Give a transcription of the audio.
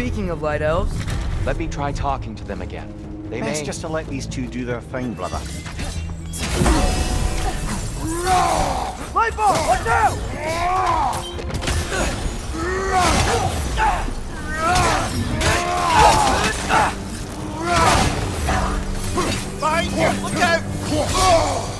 Speaking of light elves, Let me try talking to them again. They Best may... just to let these two do their thing, brother. light bulb, watch out! Behind you! Look out!